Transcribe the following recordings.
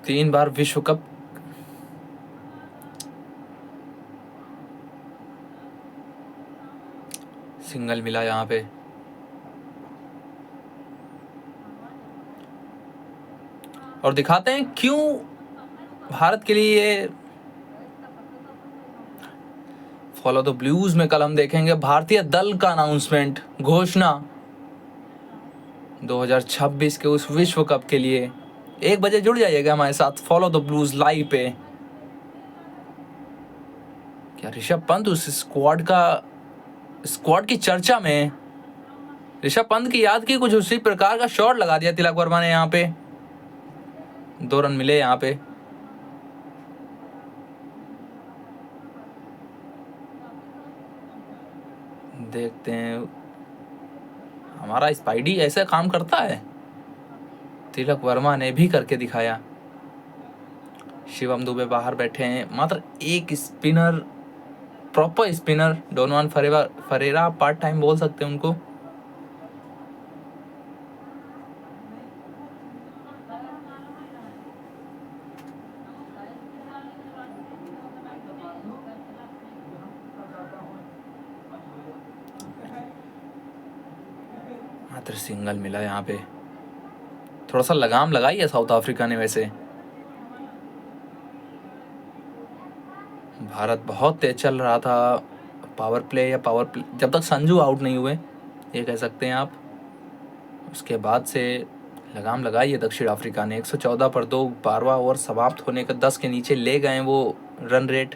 3 बार विश्व cup single मिला यहाँ पे। और दिखाते हैं क्यों भारत के लिए ये फॉलो द ब्लूज में कल हम देखेंगे भारतीय दल का अनाउंसमेंट, घोषणा 2026 के उस विश्व कप के लिए। 1 बजे जुड़ जाइएगा हमारे साथ फॉलो द ब्लूज लाइव पे। क्या ऋषभ पंत उस स्क्वाड की चर्चा में? ऋषभ पंत की याद की कुछ उसी प्रकार का शॉट लगा दिया तिलक वर्मा ने। यहाँ पे 2 रन मिले। यहाँ पे देखते हैं हमारा स्पाइडी ऐसा काम करता है। तिलक वर्मा ने भी करके दिखाया। शिवम दुबे बाहर बैठे हैं। मात्र एक spinner, proper spinner, Donovan Ferreira part time बोल सकते हैं उनको। मात्र सिंगल मिला यहाँ पे। थोड़ा सा लगाम लगाई है साउथ अफ्रीका ने। वैसे भारत बहुत तेज चल रहा था पावर प्ले जब तक संजू आउट नहीं हुए, ये कह सकते हैं आप। उसके बाद से लगाम लगाई है दक्षिण अफ्रीका ने। 114 पर 2, 12वां ओवर समाप्त होने का 10 के नीचे ले गए वो रन रेट।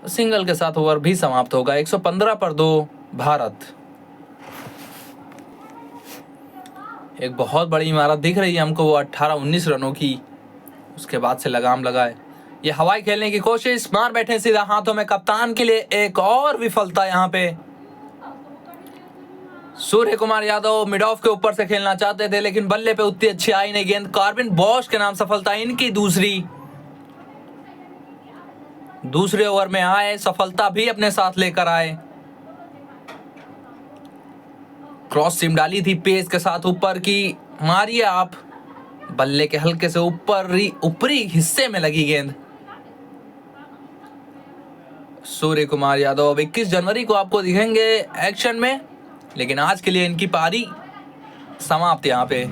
सिंगल के साथ ओवर भी समाप्त होगा। 115 पर 2 भारत। एक बहुत बड़ी इमारत दिख रही है हमको, वो 18-19 रनों की। उसके बाद से लगाम लगाए। ये हवाई खेलने की कोशिश, मार बैठे सीधा हाथों में। कप्तान के लिए एक और विफलता यहाँ पे। सूर्य कुमार यादव मिड ऑफ के ऊपर से खेलना चाहते थे, लेकिन बल्ले पे उतनी अच्छी आई नहीं गेंद। कार्विन बॉश के नाम सफलता इनकी दूसरे ओवर में आए, सफलता भी अपने साथ लेकर आए। क्रॉस सीम डाली थी पेस के साथ ऊपर की, मारिए आप। बल्ले के हल्के से ऊपरी हिस्से में लगी गेंद। सूर्य कुमार यादव अब 21 जनवरी को आपको दिखेंगे एक्शन में, लेकिन आज के लिए इनकी पारी समाप्त। यहाँ पे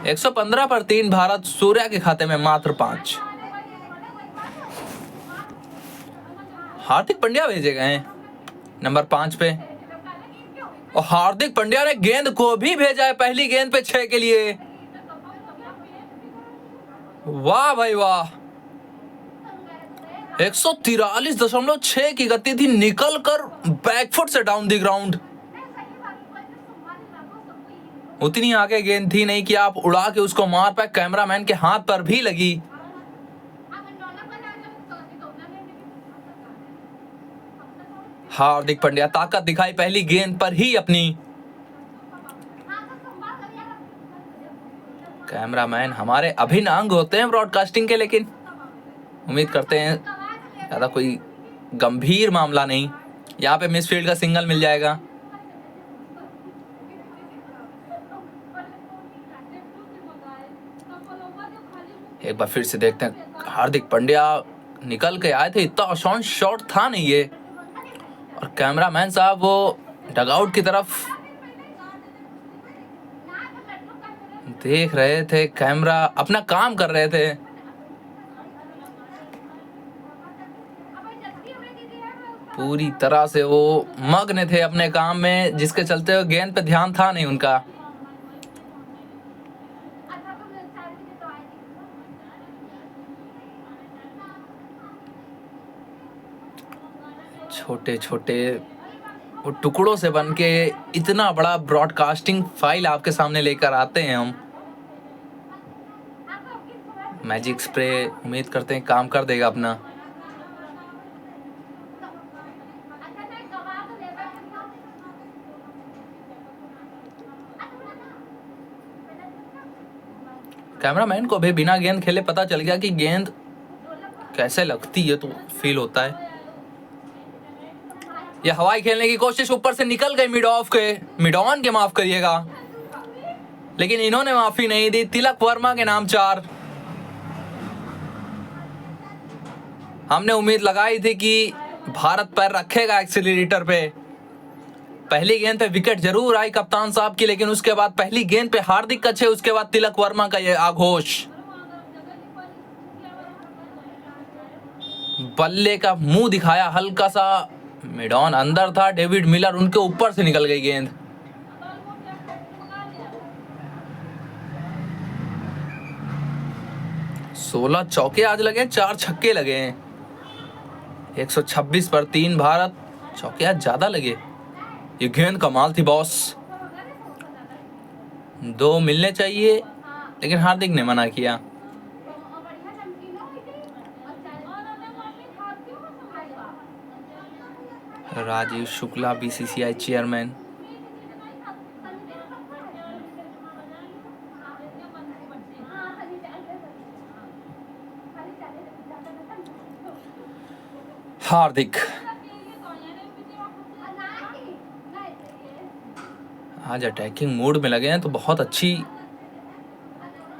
115 पर 3 भारत। सूर्या के खाते में मात्र 5। हार्दिक पांड्या भेजे गए हैं नंबर 5 पे, और हार्दिक पांड्या ने गेंद को भी भेजा है पहली गेंद पे 6 के लिए। वाह भाई वाह। 143.6 की गति थी, निकलकर बैकफुट से डाउन द ग्राउंड। उतनी आगे गेंद थी नहीं कि आप उड़ा के उसको मार पाए। कैमरामैन के हाथ पर भी लगी। हार्दिक पांड्या ताकत दिखाई पहली गेंद पर ही अपनी। कैमरामैन हमारे अभिन्न अंग होते हैं ब्रॉडकास्टिंग के, लेकिन उम्मीद करते हैं ज्यादा कोई गंभीर मामला नहीं। यहाँ पे मिसफील्ड का सिंगल मिल जाएगा। एक बार फिर से देखते हैं। हार्दिक पांड्या निकल के आए थे, इतना आसान शॉट था नहीं ये। और कैमरामैन साहब वो डगआउट की तरफ देख रहे थे, कैमरा अपना काम कर रहे थे। पूरी तरह से वो मग्न थे अपने काम में, जिसके चलते हुए गेंद पे ध्यान था नहीं उनका। छोटे छोटे वो टुकड़ों से बन के इतना बड़ा ब्रॉडकास्टिंग फाइल आपके सामने लेकर आते हैं हम। मैजिक स्प्रे उम्मीद करते हैं काम कर देगा अपना। कैमरामैन को भी बिना गेंद खेले पता चल गया कि गेंद कैसे लगती है तो फील होता है। ये हवाई खेलने की कोशिश ऊपर से निकल गई मिड ऑन के, माफ करिएगा, लेकिन इन्होंने माफी नहीं दी। तिलक वर्मा के नाम 4। हमने उम्मीद लगाई थी कि भारत पैर रखेगा एक्सीलरेटर पे। पहली गेंद पे विकेट जरूर आई कप्तान साहब की, लेकिन उसके बाद पहली गेंद पे हार्दिक का 6, उसके बाद तिलक वर्मा का ये आघोष। बल्ले का मुंह दिखाया हल्का सा, मिड ऑन अंदर था, डेविड मिलर उनके ऊपर से निकल गई गेंद। सोलह चौके आज लगे, 4 छक्के लगे हैं। 126 पर 3 भारत, चौके आज ज्यादा लगे। ये गेंद कमाल थी बॉस, 2 मिलने चाहिए, लेकिन हार्दिक ने मना किया। Rajiv Shukla BCCI chairman. हार्दिक आज अटैकिंग मूड में लगे हैं, तो बहुत अच्छी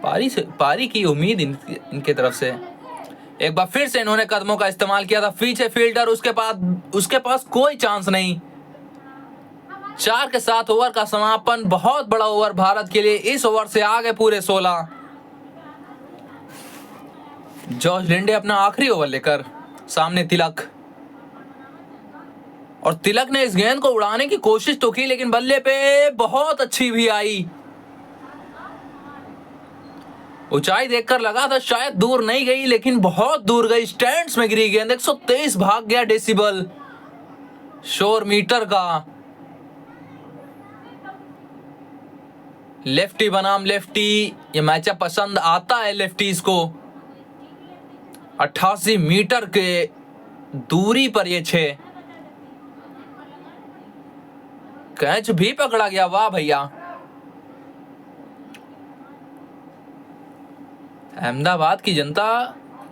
पारी की उम्मीद इनके तरफ से। एक बार फिर से इन्होंने कदमों का इस्तेमाल किया था, पीछे फील्डर, उसके पास कोई चांस नहीं। 4 के साथ ओवर का समापन, बहुत बड़ा ओवर भारत के लिए। इस ओवर से आगे पूरे 16। जॉर्ज लिंडे अपना आखिरी ओवर लेकर, सामने तिलक, और तिलक ने इस गेंद को उड़ाने की कोशिश तो की, लेकिन बल्ले पे बहुत अच्छी भी आई। ऊंचाई देखकर लगा था शायद दूर नहीं गई, लेकिन बहुत दूर गई, स्टैंड्स में गिरी गेंद। 123 भाग गया डेसिबल शोर मीटर का। लेफ्टी बनाम लेफ्टी, ये मैचअप पसंद आता है लेफ्टीज को। 88 मीटर के दूरी पर ये 6, कैच भी पकड़ा गया। वाह भैया, अहमदाबाद की जनता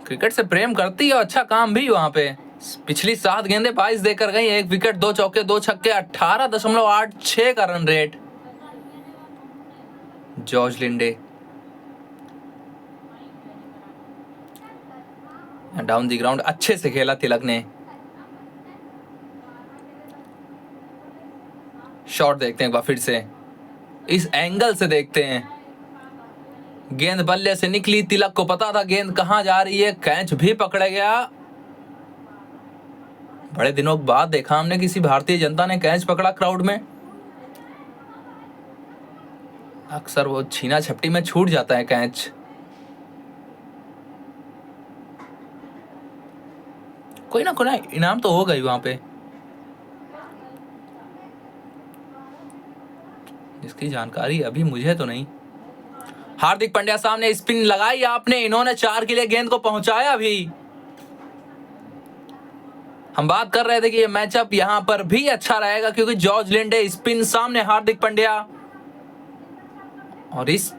क्रिकेट से प्रेम करती है, अच्छा काम भी वहां पे। पिछली 7 गेंदें 22 देकर गई, 1 विकेट, 2 चौके, 2 छक्के, 18.86 का run rate. George Linde down the ground अच्छे से खेला तिलक ने। शॉट देखते हैं एक बार फिर से, इस एंगल से देखते हैं। गेंद बल्ले से निकली, तिलक को पता था गेंद कहां जा रही है, कैच भी पकड़ा गया। बड़े दिनों बाद देखा हमने किसी भारतीय जनता ने कैच पकड़ा क्राउड में। अक्सर वो छीना झपटी में छूट जाता है कैच। कोई ना कोई इनाम तो होगा ही वहां पे, जिसकी जानकारी अभी मुझे तो नहीं। हार्दिक पांड्या सामने स्पिन लगाई आपने, इन्होंने 4 के लिए गेंद को पहुंचाया भी। हम बात कर रहे थे कि ये मैचअप यहां पर भी अच्छा रहेगा, क्योंकि जॉर्ज लिंडे स्पिन, सामने हार्दिक पांड्या, और इस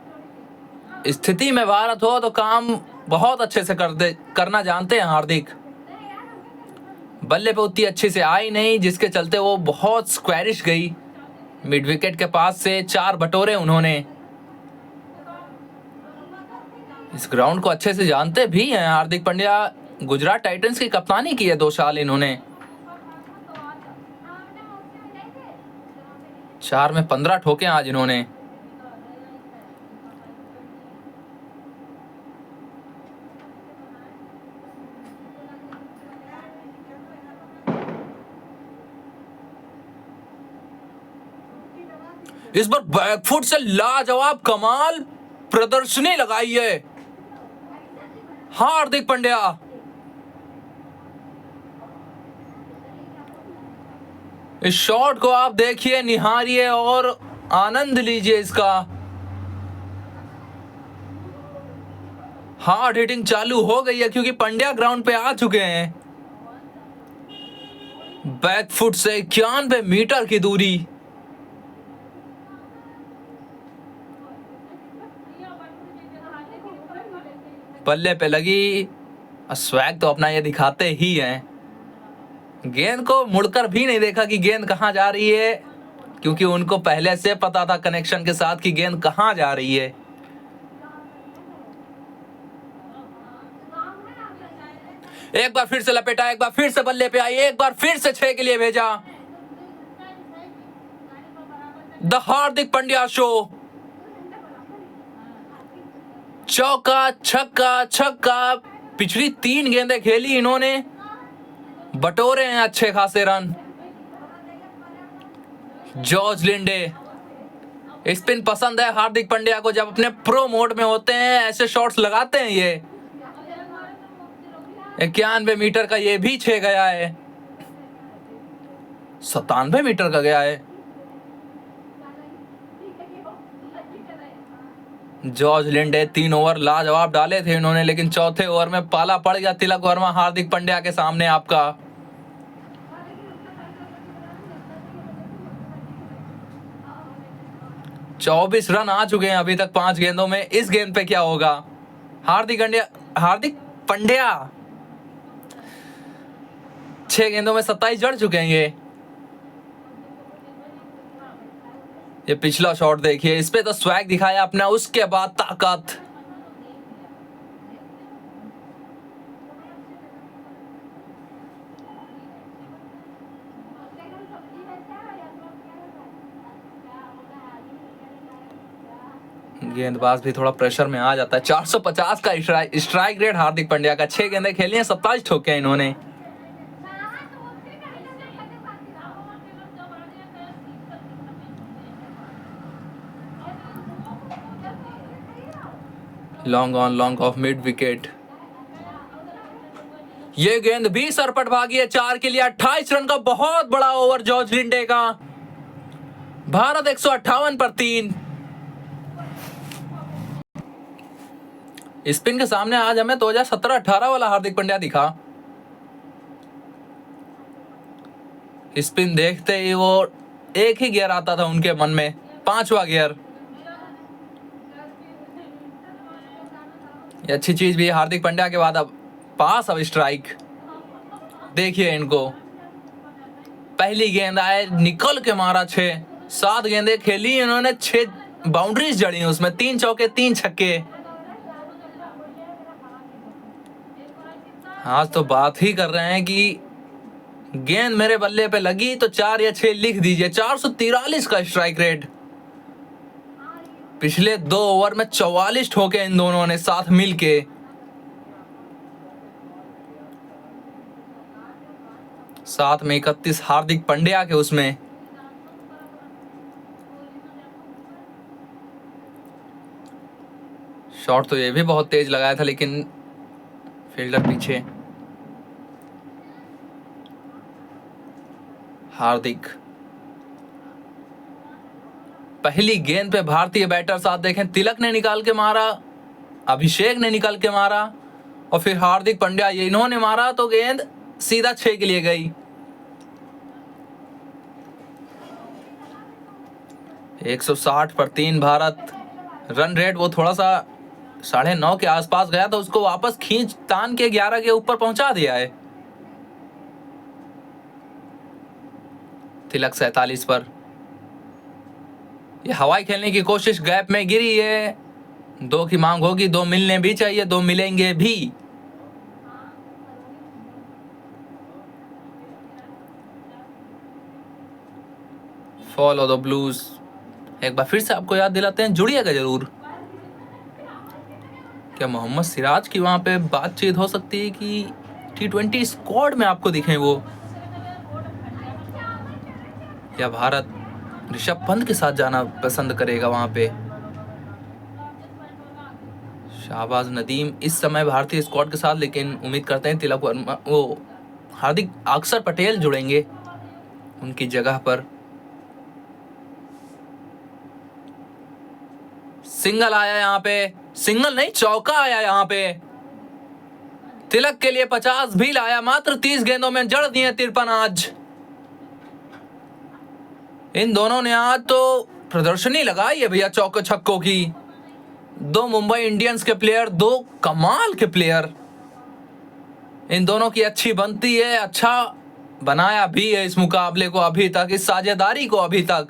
स्थिति में भारत हो तो काम बहुत अच्छे से करना जानते हैं हार्दिक। बल्ले पे उतनी अच्छे से आई नहीं, जिसके चलते वो बहुत स्क्वैरिश गई। मिड विकेट के पास से 4 बटोरे उन्होंने। इस ग्राउंड को अच्छे से जानते भी हैं हार्दिक पांड्या। गुजरात टाइटंस की कप्तानी की है 2 साल इन्होंने। 4 में 15 ठोके आज इन्होंने। इस बार बैकफुट से लाजवाब कमाल प्रदर्शनी लगाई है हार्दिक पांड्या। इस शॉट को आप देखिए, निहारिए और आनंद लीजिए इसका। हार्ड हिटिंग चालू हो गई है, क्योंकि पांड्या ग्राउंड पे आ चुके हैं। बैकफुट से 91 मीटर की दूरी। बल्ले पे लगी, स्वैग तो अपना ये दिखाते ही हैं। गेंद को मुड़कर भी नहीं देखा कि गेंद कहां जा रही है, क्योंकि उनको पहले से पता था कनेक्शन के साथ कि गेंद कहां जा रही है। एक बार फिर से लपेटा, एक बार फिर से बल्ले पे आई, एक बार फिर से 6 के लिए भेजा। The Hardik Pandya show. चौका छक्का छक्का, पिछली 3 गेंदें खेली इन्होंने, बटोरे हैं अच्छे खासे रन। जॉर्ज लिंडे, स्पिन पसंद है हार्दिक पांड्या को, जब अपने प्रो मोड में होते हैं ऐसे शॉट्स लगाते हैं ये। 91 मीटर का ये भी 6 गया है, 97 मीटर का गया है। जॉर्ज लिंडे 3 ओवर लाजवाब डाले थे इन्होंने, लेकिन चौथे ओवर में पाला पड़ गया तिलक वर्मा हार्दिक पांड्या के सामने। आपका 24 रन आ चुके हैं अभी तक 5 गेंदों में। इस गेंद पे क्या होगा? हार्दिक पांड्या 6 गेंदों में 27 जड़ चुके हैं ये पिछला शॉट देखिए, इस पे तो स्वैग दिखाया अपना, उसके बाद ताकत। गेंदबाज भी थोड़ा प्रेशर में आ जाता है। 450 का स्ट्राइक रेट हार्दिक पांड्या का, 6 गेंदें खेली हैं, 27 ठोके हैं इन्होंने। Long on long off mid wicket. ये गेंद भी सरपट भागी है, 4 के लिए 28 रन का बहुत बड़ा ओवर जॉर्ज लिंडे का। भारत 158 पर 3। स्पिन के सामने आज हमें 2017-18 वाला हार्दिक पांड्या दिखा। स्पिन देखते ही वो एक ही गियर आता था उनके मन में, 5वां गियर। ये अच्छी चीज भी है हार्दिक पांड्या के बाद अब पास, अब स्ट्राइक देखिए इनको। पहली गेंद आए, निकल के मारा 6। 7 गेंदें खेली इन्होंने, 6 बाउंड्रीज जड़ी उसमें, 3 चौके 3 छक्के। आज तो बात ही कर रहे हैं कि गेंद मेरे बल्ले पे लगी तो 4 या 6 लिख दीजिए। 443 का स्ट्राइक रेट। पिछले 2 ओवर में 44 ठोके इन दोनों ने साथ मिलके। साथ में 31 हार्दिक पांड्या के उसमें। शॉट तो ये भी बहुत तेज लगाया था, लेकिन फील्डर पीछे। हार्दिक पहली गेंद पे भारतीय बैटर साथ देखें, तिलक ने निकाल के मारा, अभिषेक ने निकाल के मारा, और फिर हार्दिक पांड्या, ये इन्होंने मारा तो गेंद सीधा 6 के लिए गई। 160 पर 3 भारत। रन रेट वो थोड़ा सा 9.5 के आसपास गया था, उसको वापस खींच तान के 11 के ऊपर पहुंचा दिया है। तिलक 47 पर। ये हवाई खेलने की कोशिश गैप में गिरी है। 2 की मांग होगी, 2 मिलने भी चाहिए, 2 मिलेंगे भी। Follow the blues. एक बार फिर से आपको याद दिलाते हैं, जुड़िएगा जरूर। क्या मोहम्मद सिराज की वहां पे बातचीत हो सकती है कि T20 स्क्वाड में आपको दिखें वो, या भारत ऋषभ पंत के साथ जाना पसंद करेगा वहां पे? शाहबाज नदीम इस समय भारतीय स्क्वाड के साथ, लेकिन उम्मीद करते हैं तिलक वर्मा, वो हार्दिक अक्षर पटेल जुड़ेंगे उनकी जगह पर। सिंगल आया यहाँ पे, सिंगल नहीं चौका आया यहाँ पे। तिलक के लिए 50 भी लाया, मात्र 30 गेंदों में जड़ दिए 53 आज। इन दोनों ने आज तो प्रदर्शनी लगाई है भैया चौके छक्कों की। 2 मुंबई इंडियंस के प्लेयर, 2 कमाल के प्लेयर। इन दोनों की अच्छी बनती है, अच्छा बनाया भी है इस मुकाबले को अभी तक, इस साझेदारी को अभी तक।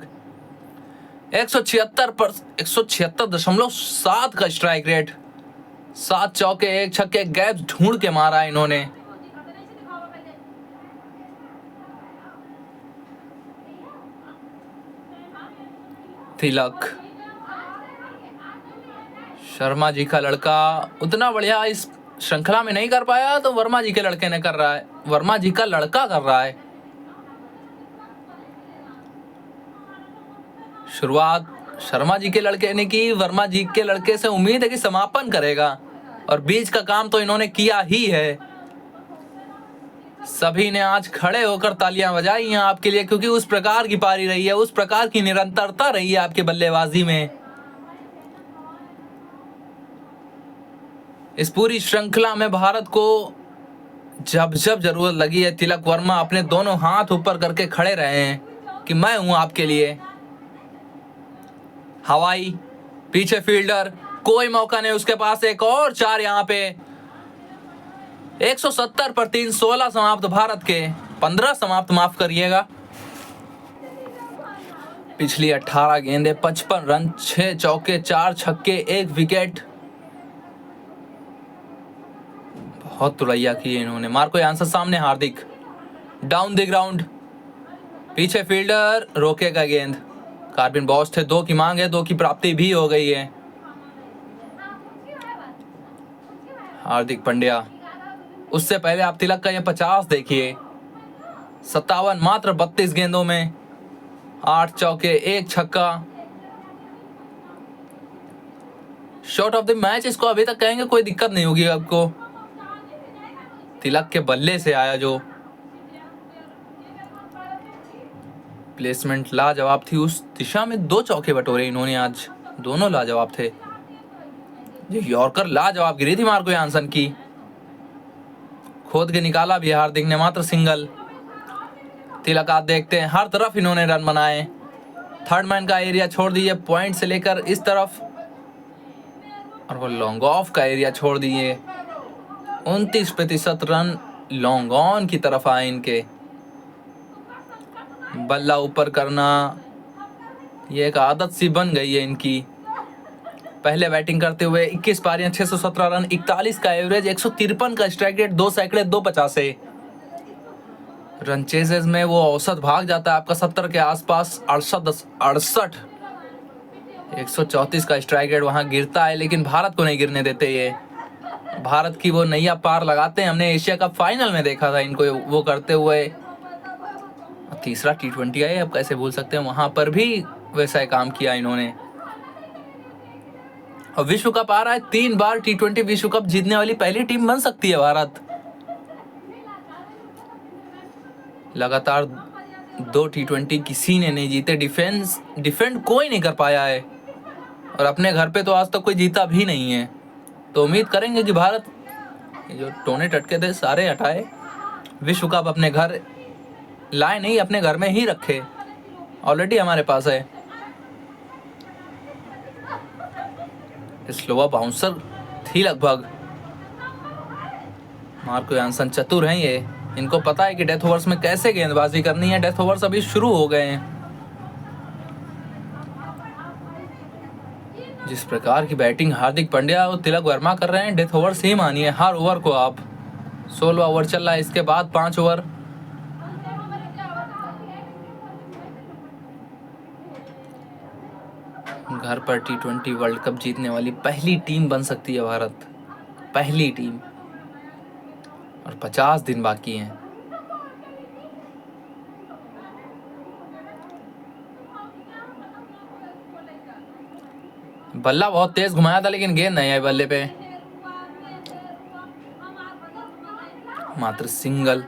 176.7 का स्ट्राइक रेट, 7 चौके 1 छक्के, गैप ढूंढ के मारा इन्होंने। तिलक शर्मा जी का लड़का उतना बढ़िया इस श्रृंखला में नहीं कर पाया, तो वर्मा जी के लड़के ने कर रहा है, वर्मा जी का लड़का कर रहा है। शुरुआत शर्मा जी के लड़के ने की, वर्मा जी के लड़के से उम्मीद है कि समापन करेगा, और बीच का काम तो इन्होंने किया ही है। सभी ने आज खड़े होकर तालियां बजाई हैं आपके लिए, क्योंकि उस प्रकार की पारी रही है, उस प्रकार की निरंतरता रही है आपके बल्लेबाजी में। इस पूरी श्रृंखला में भारत को जब जब जरूरत लगी है, तिलक वर्मा अपने दोनों हाथ ऊपर करके खड़े रहे हैं कि मैं हूं आपके लिए। हवाई पीछे फील्डर, कोई मौका नहीं उसके पास, एक और 4 यहां पे। 170 पर 3, 16 समाप्त भारत के, 15 समाप्त माफ करिएगा। पिछली 18 गेंदे 55 रन, 6 चौके 4 छक्के 1 विकेट। बहुत तुड़ैया किए इन्होंने। मार्को यान्सन सामने, हार्दिक डाउन द ग्राउंड, पीछे फील्डर रोकेगा गेंद। कार्बिन बॉस थे, 2 की मांग है, 2 की प्राप्ति भी हो गई है। हार्दिक पांड्या, उससे पहले आप तिलक का ये 50 देखिए, 57 मात्र 32 गेंदों में, 8 चौके 1 छक्का। शॉट ऑफ द मैच इसको अभी तक कहेंगे, कोई दिक्कत नहीं होगी आपको। तिलक के बल्ले से आया जो प्लेसमेंट लाजवाब थी, उस दिशा में 2 चौके बटोरे इन्होंने आज, दोनों लाजवाब थे। ये यॉर्कर लाजवाब गिरी थी मार्को यान्सन की, खोद के निकाला भी हार्दिक ने, मात्र सिंगल। तिलक आप देखते हैं हर तरफ इन्होंने रन बनाए। थर्ड मैन का एरिया छोड़ दिए पॉइंट से लेकर इस तरफ, और वो लॉन्ग ऑफ का एरिया छोड़ दिए। 29% रन लॉन्ग ऑन की तरफ आए इनके। बल्ला ऊपर करना ये एक आदत सी बन गई है इनकी। पहले बैटिंग करते हुए 21 पारियां, 617 रन, 41 का एवरेज, 153 का स्ट्राइक रेट, 2 सैकड़े 2 पचासे। रन चेजेस में वो औसत भाग जाता है आपका 70 के आसपास, 68। 134 का स्ट्राइक रेट वहां गिरता है, लेकिन भारत को नहीं गिरने देते ये। भारत की वो नैया पार लगाते हैं, हमने एशिया कप फाइनल में देखा था इनको वो करते हुए। तीसरा T20 है, अब कैसे भूल सकते हैं, वहां पर भी वैसा काम किया इन्होंने। और विश्व कप आ रहा है, 3 बार T20 विश्व कप जीतने वाली पहली टीम बन सकती है भारत। लगातार 2 T20 किसी ने नहीं जीते, डिफेंड कोई नहीं कर पाया है, और अपने घर पे तो आज तक कोई जीता भी नहीं है। तो उम्मीद करेंगे कि भारत जो टोने टटके थे सारे हटाए, विश्व कप अपने घर लाए, नहीं अपने घर में ही रखे, ऑलरेडी हमारे पास है। स्लोवा बाउंसर थी लगभग। मार्को यान्सन चतुर हैं ये, इनको पता है कि डेथ ओवर्स में कैसे गेंदबाजी करनी है। डेथ ओवर्स अभी शुरू हो गए हैं। जिस प्रकार की बैटिंग हार्दिक पांड्या और तिलक वर्मा कर रहे हैं, डेथ ओवर्स ही मानिए हर ओवर को आप। 16 ओवर चल रहा है, इसके बाद 5 ओवर। घर पर T20 वर्ल्ड कप जीतने वाली पहली टीम बन सकती है भारत, पहली टीम, और 50 दिन बाकी हैं। बल्ला बहुत तेज घुमाया था, लेकिन गेंद नहीं आई बल्ले पे, मात्र सिंगल।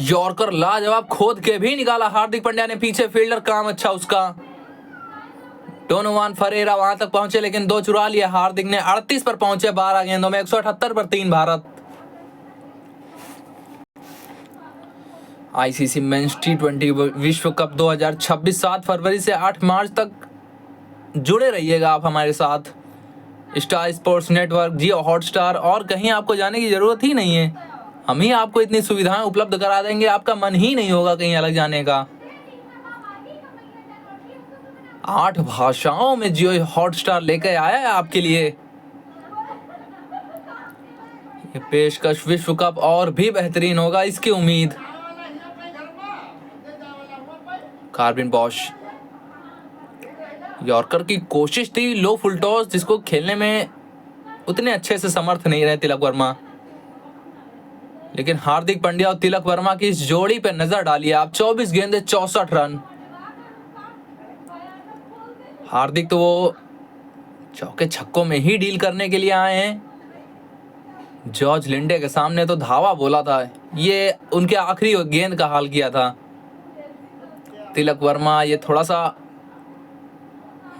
यॉर्कर लाजवाब, खोद के भी निकाला हार्दिक पांड्या ने, पीछे फील्डर काम अच्छा उसका। डोनोवान फरेरा वहां तक पहुंचे लेकिन 2 चुरा लिया हार्दिक ने। 38 पर पहुंचे 12 गेंदों में, 178 पर 3 भारत। आईसीसी मेंस टी20 विश्व कप 2026 7 फरवरी से 8 मार्च तक जुड़े रहिएगा आप हमारे साथ। स्टार स्पोर्ट्स नेटवर्क, जियो हॉटस्टार और कहीं आपको जाने की जरूरत ही नहीं है। हम ही आपको इतनी सुविधाएं उपलब्ध करा देंगे, आपका मन ही नहीं होगा कहीं अलग जाने का। 8 भाषाओं में जियो हॉटस्टार लेकर आया है आपके लिए। ये पेशकश विश्व कप और भी बेहतरीन होगा, इसकी उम्मीद। कार्बिन बॉश, यॉर्कर की कोशिश थी, लो फुल टॉस, जिसको खेलने में उतने अच्छे से समर्थ नहीं रहे तिलक वर्मा। लेकिन हार्दिक पांड्या और तिलक वर्मा की इस जोड़ी पे नजर डालिए आप। 24 गेंदे 64 रन। हार्दिक तो वो चौके छक्कों में ही डील करने के लिए आए हैं। जॉर्ज लिंडे के सामने तो धावा बोला था, ये उनके आखिरी गेंद का हाल किया था। तिलक वर्मा ये थोड़ा सा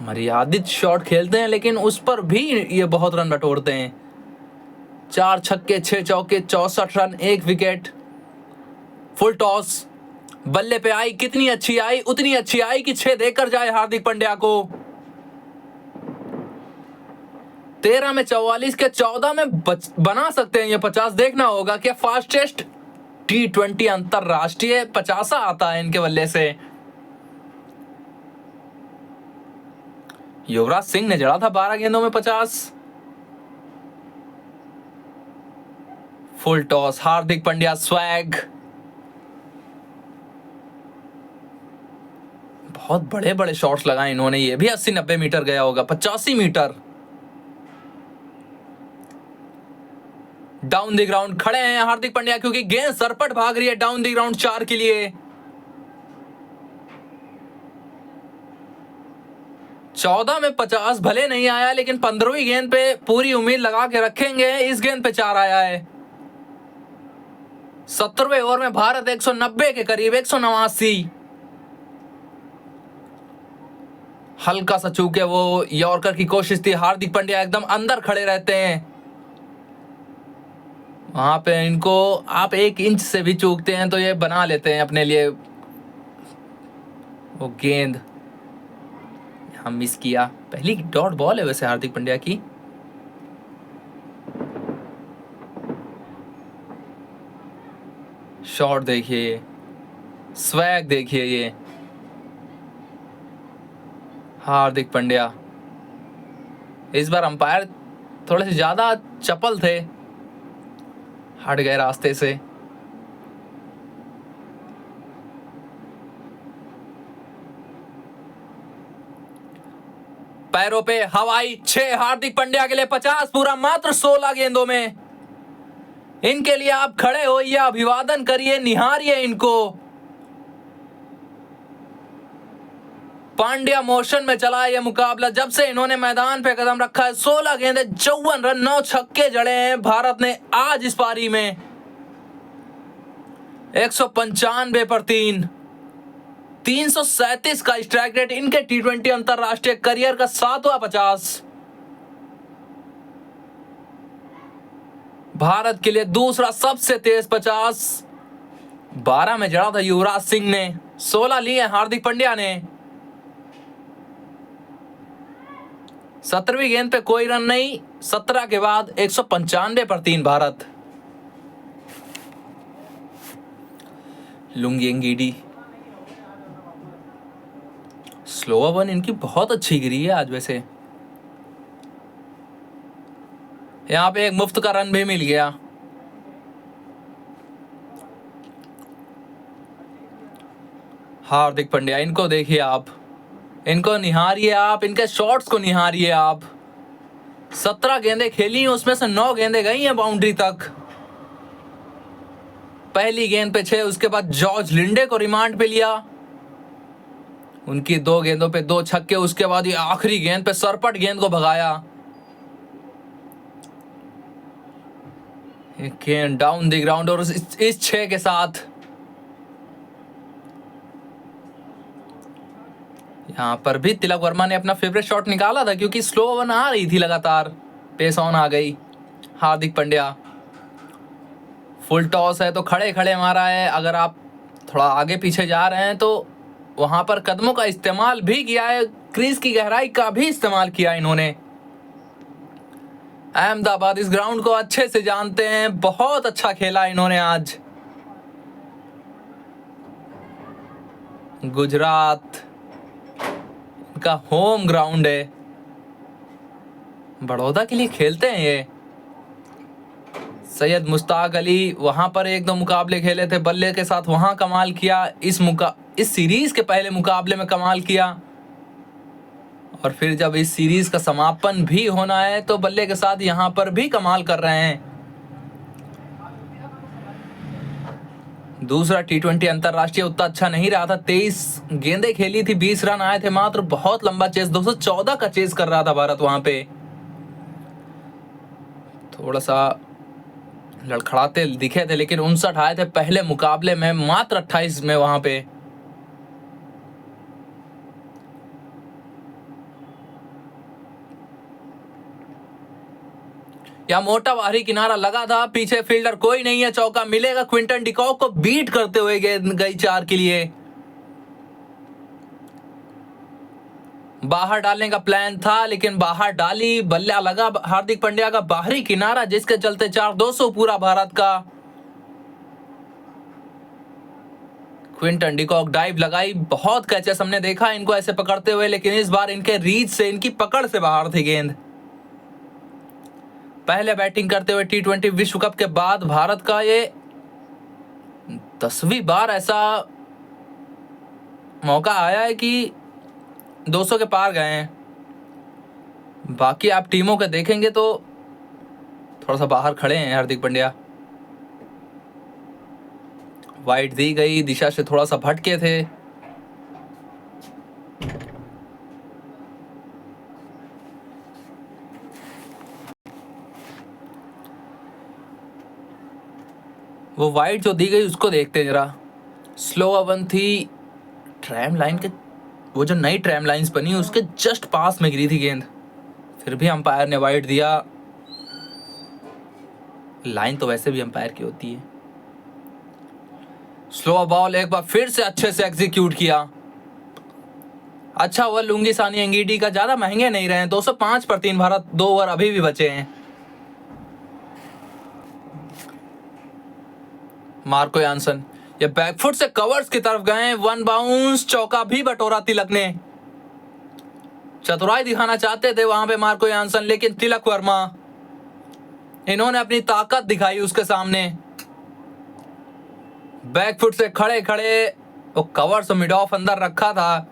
मर्यादित शॉट खेलते हैं लेकिन उस पर भी ये बहुत रन बटोरते हैं। 4 छक्के 6 चौके 64 रन, 1 विकेट। फुल टॉस बल्ले पे आई, कितनी अच्छी आई, उतनी अच्छी आई कि 6 देकर जाए हार्दिक पांड्या को। 13 में 44 के 14 में बना सकते हैं ये 50। देखना होगा क्या फास्टेस्ट टी20 अंतरराष्ट्रीय 50 आता है इनके बल्ले से। युवराज सिंह ने जड़ा था 12 गेंदों में 50। Full toss, Hardik Pandya swag. बहुत बड़े बड़े शॉट्स लगाए इन्होंने, ये भी 80-90 मीटर गया होगा, 85 मीटर। डाउन द ग्राउंड खड़े हैं हार्दिक पांड्या क्योंकि गेंद सरपट भाग रही है डाउन द ग्राउंड 4 के लिए। 14 में 50 भले नहीं आया लेकिन 15वीं गेंद पे पूरी उम्मीद लगा के रखेंगे। इस गेंद पे 4 आया है। 17वें ओवर में भारत 190 के करीब, 189। हल्का सा चूके वो यॉर्कर की कोशिश थी। हार्दिक पांड्या एकदम अंदर खड़े रहते हैं, वहां पे इनको आप 1 इंच से भी चूकते हैं तो ये बना लेते हैं अपने लिए वो गेंद। हम मिस किया। पहली डॉट बॉल है वैसे हार्दिक पांड्या की। शॉट देखिए, ये स्वैग देखिए, ये हार्दिक पांड्या। इस बार अंपायर थोड़े से ज्यादा चपल थे, हट गए रास्ते से। पैरों पे हवाई 6 हार्दिक पांड्या के लिए 50 पूरा मात्र 16 गेंदों में। इनके लिए आप खड़े होइए, अभिवादन करिए, निहारिए इनको। पांड्या मोशन में चला यह मुकाबला जब से इन्होंने मैदान पे कदम रखा है। 16 गेंदे 54 रन, 9 छक्के जड़े हैं भारत ने आज इस पारी में। 195 पर 3, 337 का स्ट्राइक रेट। इनके टी20 अंतरराष्ट्रीय करियर का 7वां 50। भारत के लिए दूसरा सबसे तेज 50। 12 में जड़ा था युवराज सिंह ने, 16 लिए हार्दिक पांड्या ने। 17वीं गेंद पे कोई रन नहीं। 17 के बाद 195 पर 3 भारत। लुंगिंगीडी, स्लो वन इनकी बहुत अच्छी गिरी है आज वैसे। यहां पे एक मुफ्त का रन भी मिल गया। हार्दिक पांड्या, इनको देखिए आप, इनको निहारिए आप, इनके शॉट्स को निहारिए आप। 17 गेंदें खेली हैं, उसमें से 9 गेंदें गई हैं बाउंड्री तक। पहली गेंद पे 6, उसके बाद जॉर्ज लिंडे को रिमांड पे लिया, उनकी 2 गेंदों पे 2 छक्के। उसके बाद ये आखिरी गेंद पे सरपट गेंद को भगाया। गेंद डाउन द ग्राउंड और इस 6 के साथ यहाँ पर भी तिलक वर्मा ने अपना फेवरेट शॉट निकाला था, क्योंकि स्लो वन आ रही थी लगातार। पेस ऑन आ गई। हार्दिक पांड्या फुल टॉस है तो खड़े खड़े मारा है। अगर आप थोड़ा आगे पीछे जा रहे हैं तो वहां पर कदमों का इस्तेमाल भी किया है, क्रीज की गहराई का भी इस्तेमाल किया इन्होंने। अहमदाबाद इस ग्राउंड को अच्छे से जानते हैं, बहुत अच्छा खेला इन्होंने आज। गुजरात का होम ग्राउंड है, बड़ौदा के लिए खेलते हैं ये। सैयद मुश्ताक अली वहां पर एक दो मुकाबले खेले थे बल्ले के साथ, वहां कमाल किया। इस सीरीज के पहले मुकाबले में कमाल किया, और फिर जब इस सीरीज का समापन भी होना है तो बल्ले के साथ यहां पर भी कमाल कर रहे हैं। दूसरा T20 अंतरराष्ट्रीय उतना अच्छा नहीं रहा था। 23 गेंदें खेली थी, 20 रन आए थे मात्र। बहुत लंबा चेस, 214 का चेस कर रहा था भारत वहां पे। थोड़ा सा लड़खड़ाते दिखे थे, लेकिन 59 आए थे पहले मुकाबले में, मात्र 28 में वहां पे। या मोटा बाहरी किनारा लगा था, पीछे फील्डर कोई नहीं है, चौका मिलेगा। क्विंटन डिकॉक को बीट करते हुए गई 4 के लिए। बाहर डालने का प्लान था, लेकिन बाहर डाली, बल्ला लगा हार्दिक पांड्या का बाहरी किनारा, जिसके चलते 4-200 पूरा भारत का। क्विंटन डिकॉक डाइव लगाई। बहुत कैचेस हमने देखा इनको ऐसे पकड़ते हुए, लेकिन इस बार इनके रीच से, इनकी पकड़ से बाहर थी गेंद। पहले बैटिंग करते हुए T20 विश्व कप के बाद भारत का ये 10वीं बार ऐसा मौका आया है कि 200 के पार गए हैं। बाकी आप टीमों के देखेंगे तो थोड़ा सा बाहर खड़े हैं हार्दिक पांड्या। वाइड दी गई, दिशा से थोड़ा सा भटके थे। वो वाइड जो दी गई उसको देखते जरा। स्लो वन थी, ट्रैम लाइन के, वो जो नई ट्रैम लाइंस बनी उसके जस्ट पास में गिरी थी गेंद, फिर भी अंपायर ने वाइड दिया। लाइन तो वैसे भी अंपायर की होती है। स्लो बॉल एक बार फिर से अच्छे से एग्जीक्यूट किया। अच्छा ओवर लुंगी सानी एंगीडी का, ज्यादा महंगे नहीं रहे हैं। 205 पर 3 भारत, 2 ओवर अभी भी बचे हैं। मार्को यानसन ये बैकफुट से कवर्स की तरफ गए, 1 बाउंस, चौका भी बटोरा तिलक ने। चतुराई दिखाना चाहते थे वहां पे मार्को यानसन, लेकिन तिलक वर्मा, इन्होंने अपनी ताकत दिखाई उसके सामने। बैकफुट से खड़े खड़े वो कवर से मिड ऑफ अंदर रखा था,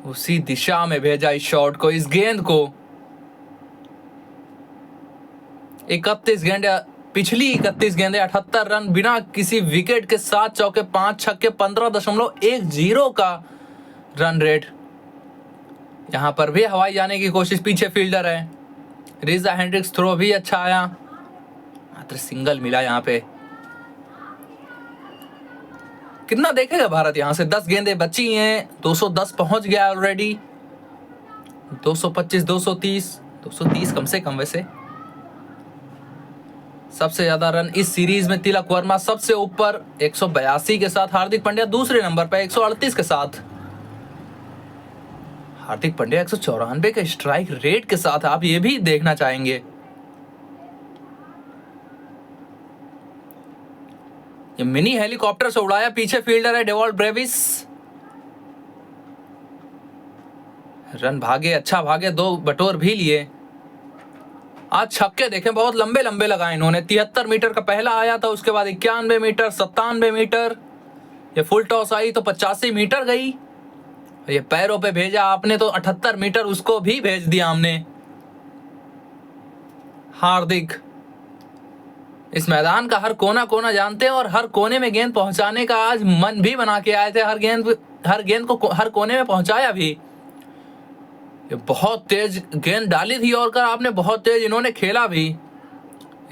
उसी दिशा में भेजा इस शॉट को, इस गेंद को। 31 गेंदे, पिछली 31 गेंदे 78 रन, बिना किसी विकेट के 7 चौके 5 छक्के, 15.10 का रन रेट। यहां पर भी हवाई जाने की कोशिश, पीछे फील्डर है। रिजा हेंड्रिक्स थ्रो भी अच्छा आया, मात्र सिंगल मिला यहां पे। कितना देखेगा भारत यहां से? 10 गेंदें बची हैं, 210 पहुंच गया ऑलरेडी। 225, 230 कम से कम। वैसे सबसे ज्यादा रन इस सीरीज में तिलक वर्मा सबसे ऊपर 182 के साथ, हार्दिक पांड्या दूसरे नंबर पर 138 के साथ। हार्दिक पांड्या 194 के स्ट्राइक रेट के साथ, आप ये भी देखना चाहेंगे। ये मिनी हेलीकॉप्टर से उड़ाया, पीछे फील्डर है डेवॉल्ट ब्रेविस। रन भागे, अच्छा भागे, 2 बटोर भी लिए। आज छक्के देखें, बहुत लंबे लंबे लगाए इन्होंने। 73 मीटर का पहला आया था, उसके बाद 91 मीटर, 97 मीटर, ये फुल टॉस आई तो 85 मीटर गई। ये पैरों पे भेजा आपने तो 78 मीटर उसको भी भेज दिया हमने। हार्दिक इस मैदान का हर कोना कोना जानते हैं, और हर कोने में गेंद पहुंचाने का आज मन भी बना के आए थे। हर गेंद को हर कोने में पहुंचाया भी। ये बहुत तेज गेंद डाली थी और आपने, बहुत तेज इन्होंने खेला भी।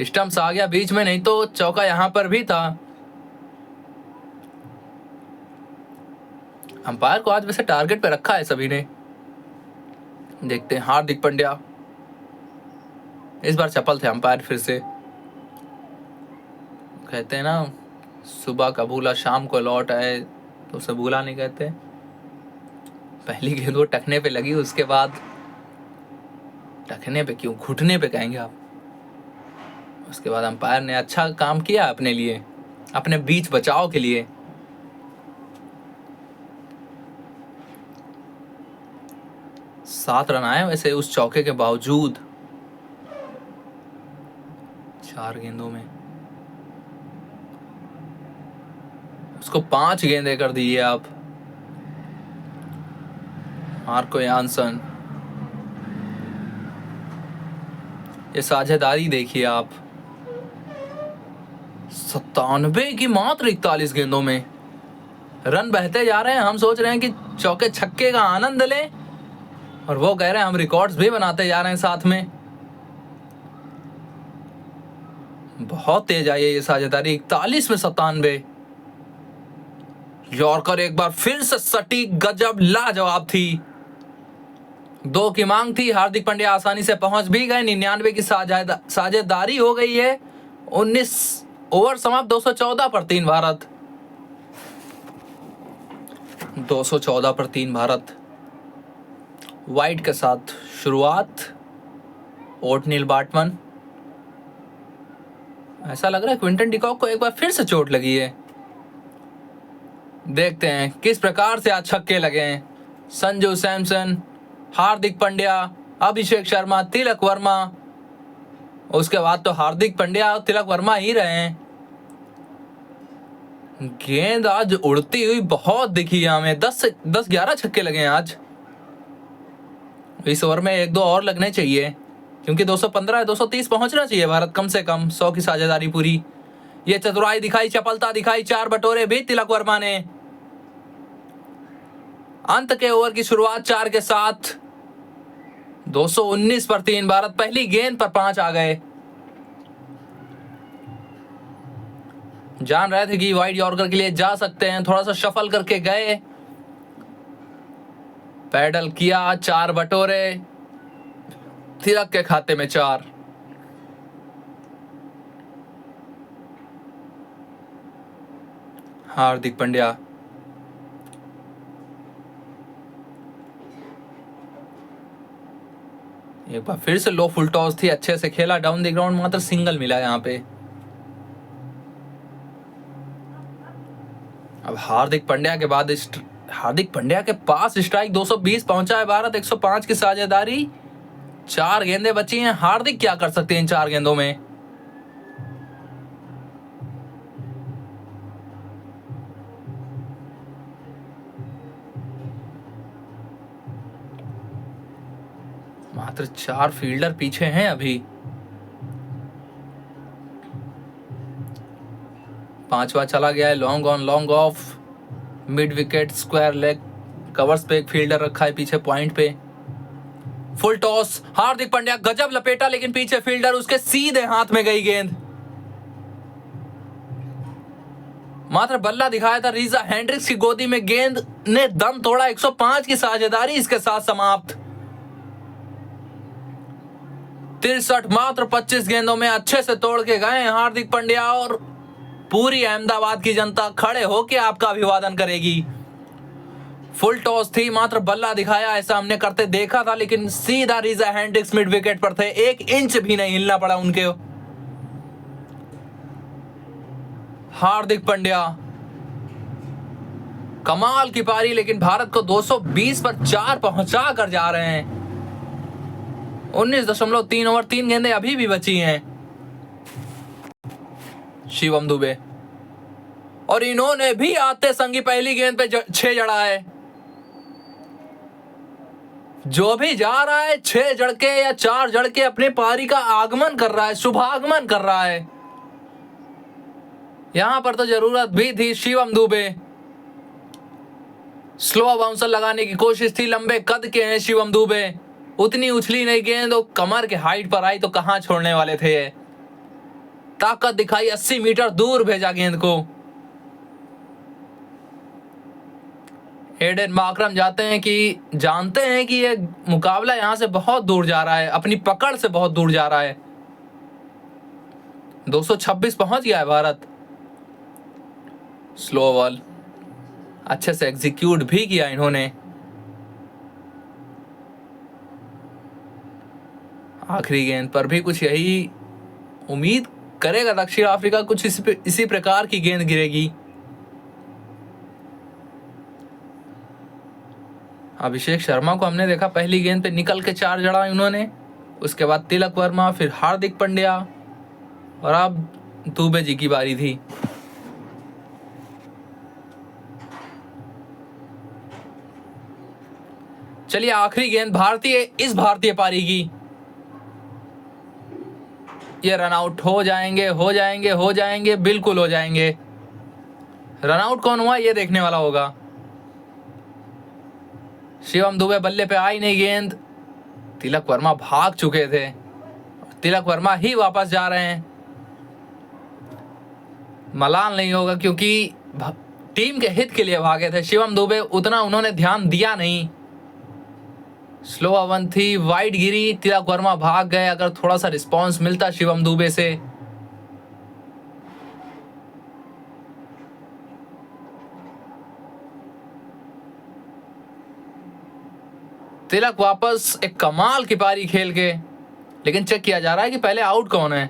स्टंप्स आ गया बीच में, नहीं तो चौका यहां पर भी था। अंपायर को आज वैसे टारगेट पे रखा है सभी ने। देखते हैं हार्दिक पांड्या, इस बार चपल थे अंपायर फिर से। कहते हैं ना, सुबह का भूला शाम को लौट आए, तो उसे भूला नहीं कहते। पहली गेंद वो टखने पे लगी, उसके बाद टखने पे क्यों, घुटने पे कहेंगे आप। उसके बाद अंपायर ने अच्छा काम किया अपने लिए, अपने बीच बचाव के लिए। सात रन आए वैसे उस चौके के बावजूद 4 गेंदों में। उसको 5 गेंदें कर दी है आप। मार्को यानसन, ये साझेदारी देखिए आप, 97 की मात्र 41 गेंदों में रन बहते जा रहे हैं। हम सोच रहे हैं कि चौके छक्के का आनंद लें, और वो कह रहे हैं हम रिकॉर्ड्स भी बनाते जा रहे हैं साथ में। बहुत तेज आई है ये साझेदारी, 41 में 97। यॉर्कर एक बार फिर से सटीक, गजब, लाजवाब थी। 2 की मांग थी, हार्दिक पांड्या आसानी से पहुंच भी गए। 99 की साझेदारी हो गई है। 19 ओवर समाप्त, 214 पर 3 भारत। 214 पर 3 भारत। वाइड के साथ शुरुआत, ओटनील बाटमन। ऐसा लग रहा है क्विंटन डिकॉक को एक बार फिर से चोट लगी है। देखते हैं किस प्रकार से आज छक्के लगे हैं। संजू सैमसन, हार्दिक पांड्या, अभिषेक शर्मा, तिलक वर्मा। उसके बाद तो हार्दिक पांड्या और तिलक वर्मा ही रहे हैं। गेंद आज उड़ती हुई बहुत दिखी है हमें। 10-11 छक्के लगे हैं आज। इस ओवर में 1-2 और लगने चाहिए, क्योंकि 215 230 पहुंचना चाहिए भारत कम से कम। 100 की साझेदारी पूरी। ये चतुराई दिखाई, चपलता दिखाई, 4 बटोरे भी तिलक वर्मा ने। अंत के ओवर की शुरुआत 4 के साथ, 219 पर 3 भारत। पहली गेंद पर 5 आ गए। जान रहे थे कि वाइड यॉर्कर के लिए जा सकते हैं, थोड़ा सा शफल करके गए, पैडल किया, 4 बटोरे, तिलक के खाते में 4। हार्दिक पांड्या, एक बार फिर से लो फुल टॉस थी, अच्छे से खेला डाउन द ग्राउंड, मात्र सिंगल मिला यहाँ पे। अब हार्दिक पांड्या के बाद हार्दिक पांड्या के पास स्ट्राइक 220 पहुंचा है भारत। 105 की साझेदारी, 4 गेंदें बची हैं। हार्दिक क्या कर सकते हैं इन 4 गेंदों में। मात्र 4 फील्डर पीछे हैं अभी। 5वां चला गया है, long on long off, mid wicket, square leg, covers पे एक फील्डर रखा है पीछे पॉइंट पे। फुल टॉस, हार्दिक पांड्या गजब लपेटा, लेकिन पीछे फील्डर, उसके सीधे हाथ में गई गेंद। मात्र बल्ला दिखाया था रीजा हेंड्रिक्स की गोदी में, गेंद ने दम तोड़ा। 105 की साझेदारी इसके साथ समाप्त। 63 मात्र 25 गेंदों में अच्छे से तोड़ के गए हार्दिक पांड्या, और पूरी अहमदाबाद की जनता खड़े होकर आपका अभिवादन करेगी। फुल टॉस थी, मात्र बल्ला दिखाया, ऐसा हमने करते देखा था, लेकिन सीधा रीजा हेंड्रिक्स मिड विकेट पर थे। 1 इंच भी नहीं हिलना पड़ा उनके। हार्दिक पांड्या, कमाल की पारी, लेकिन भारत को 220 पर 4 पहुंचा कर जा रहे हैं। 19.3 ओवर, 3 गेंदें अभी भी बची हैं। शिवम दुबे, और इन्होंने भी आते संगी पहली गेंद पे 6 जड़ा है। जो भी जा रहा है 6 जड़के या 4 जड़के अपने पारी का आगमन कर रहा है, शुभागमन कर रहा है। यहां पर तो जरूरत भी थी शिवम दुबे। स्लो बाउंसर लगाने की कोशिश थी, लंबे कद के हैं शिवम दुबे, उतनी उछली नहीं गेंद, कमर के हाइट पर आई तो कहां छोड़ने वाले थे। ताकत दिखाई, 80 मीटर दूर भेजा गेंद को। एडन मार्करम जानते हैं कि ये मुकाबला यहां से बहुत दूर जा रहा है, अपनी पकड़ से बहुत दूर जा रहा है। 226 पहुंच गया है भारत। स्लो बॉल अच्छे से एग्जीक्यूट भी किया इन्होंने। आखिरी गेंद पर भी कुछ यही उम्मीद करेगा दक्षिण अफ्रीका, कुछ इसी प्रकार की गेंद गिरेगी। अभिषेक शर्मा को हमने देखा पहली गेंद पे निकल के 4 जड़ा उन्होंने, उसके बाद तिलक वर्मा, फिर हार्दिक पांड्या और अब दुबे जी की बारी थी। चलिए आखिरी गेंद इस भारतीय पारी की। ये रन आउट हो जाएंगे, बिल्कुल हो जाएंगे। रन आउट कौन हुआ ये देखने वाला होगा। शिवम दुबे बल्ले पे आई नहीं गेंद, तिलक वर्मा भाग चुके थे, तिलक वर्मा ही वापस जा रहे हैं। मलाल नहीं होगा क्योंकि टीम के हित के लिए भागे थे। शिवम दुबे उतना उन्होंने ध्यान दिया नहीं। स्लो अवन थी, वाइड गिरी, तिलक वर्मा भाग गए। अगर थोड़ा सा रिस्पांस मिलता शिवम दुबे से। तिलक वापस एक कमाल की पारी खेल के, लेकिन चेक किया जा रहा है कि पहले आउट कौन है।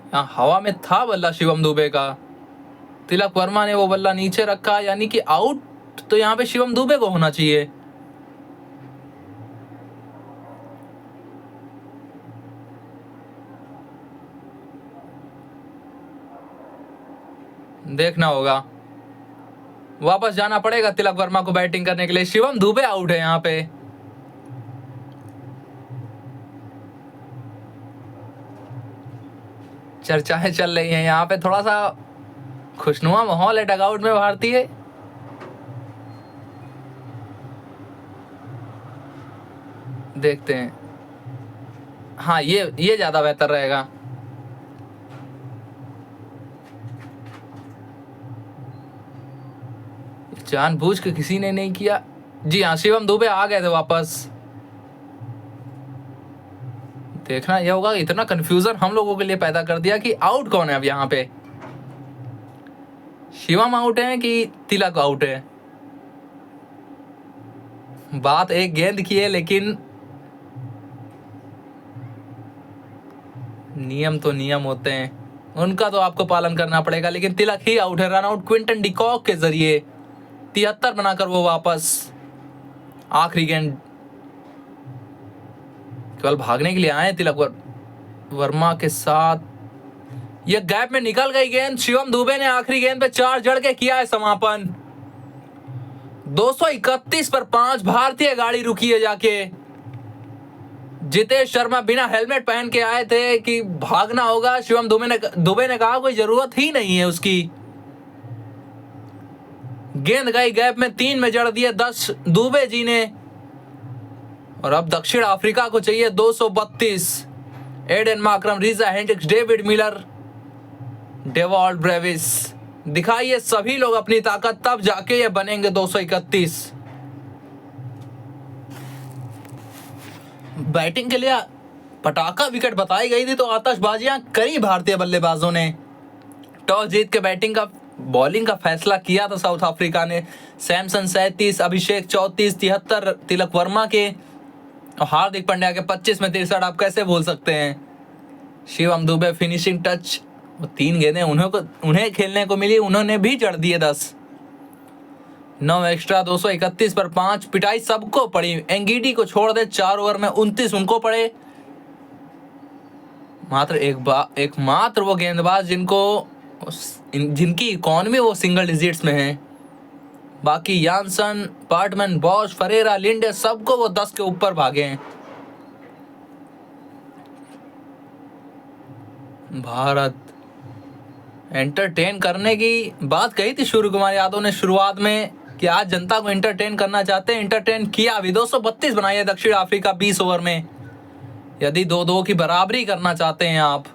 यहां हवा में था बल्ला शिवम दुबे का, तिलक वर्मा ने वो बल्ला नीचे रखा, यानी कि आउट तो यहां पे शिवम दुबे को होना चाहिए। देखना होगा, वापस जाना पड़ेगा तिलक वर्मा को बैटिंग करने के लिए। शिवम दुबे आउट है यहां पे। चर्चाएं चल रही हैं यहाँ पे, थोड़ा सा खुशनुमा माहौल है डगआउट में भारतीय। देखते हैं, हाँ ये ज्यादा बेहतर रहेगा। जानबूझ के किसी ने नहीं किया। जी हाँ, शिवम दुबे आ गए थे वापस। देखना यह होगा, इतना कंफ्यूजन हम लोगों के लिए पैदा कर दिया कि आउट कौन है अब यहाँ पे। शिवम आउट है कि तिलक आउट है। बात एक गेंद की है, लेकिन नियम तो नियम होते हैं, उनका तो आपको पालन करना पड़ेगा। लेकिन तिलक ही आउट है। रन आउट क्विंटन डिकॉक के जरिए 73 बनाकर वो वापस। आखिरी गेंद केवल भागने के लिए आए तिलक वर्मा के साथ। यह गैप में निकल गई गेंद। शिवम दुबे ने आखिरी गेंद पे 4 जड़ के किया है समापन। 231 पर 5 भारतीय गाड़ी रुकी है जाके। जितेश शर्मा बिना हेलमेट पहन के आए थे कि भागना होगा। शिवम दुबे ने कहा कोई जरूरत ही नहीं है उसकी। गेंद गई गैप में, 3 में जड़ दिए 10 दुबे जी ने। और अब दक्षिण अफ्रीका को चाहिए 232। Aiden Markram, Reeza Hendricks, David Miller, Dewald Brevis, दिखाइए सभी लोग अपनी ताकत, तब जाके ये बनेंगे 231। बैटिंग के लिए पटाखा विकेट बताई गई थी तो आतशबाजियां करी भारतीय बल्लेबाजों ने। टॉस जीत के बॉलिंग का फैसला किया था साउथ अफ्रीका ने। सैमसन 37, अभिषेक 34, 73 तिलक वर्मा के और हार्दिक पांड्या के 25 में 63 आप कैसे भूल सकते हैं। शिवम दुबे फिनिशिंग टच, 3 गेंदें उन्हें खेलने को मिली, उन्होंने भी जड़ दिए 10। 9 एक्स्ट्रा, 231 पर 5। पिटाई सबको पड़ी, एंगीडी को छोड़ दे 4 ओवर में 29 उनको पड़े। मात्र एकमात्र वो गेंदबाज जिनकी इकॉनमी वो सिंगल डिजिट्स में है। बाकी यानसन, पार्टमैन, बॉश, फरेरा, लिंडे सबको वो 10 के ऊपर भागे हैं। भारत एंटरटेन करने की बात कही थी सूर्य कुमार यादव ने शुरुआत में कि आज जनता को एंटरटेन करना चाहते हैं। एंटरटेन किया भी। 232 बनाई है दक्षिण अफ्रीका 20 ओवर में। यदि 2-2 की बराबरी करना चाहते हैं आप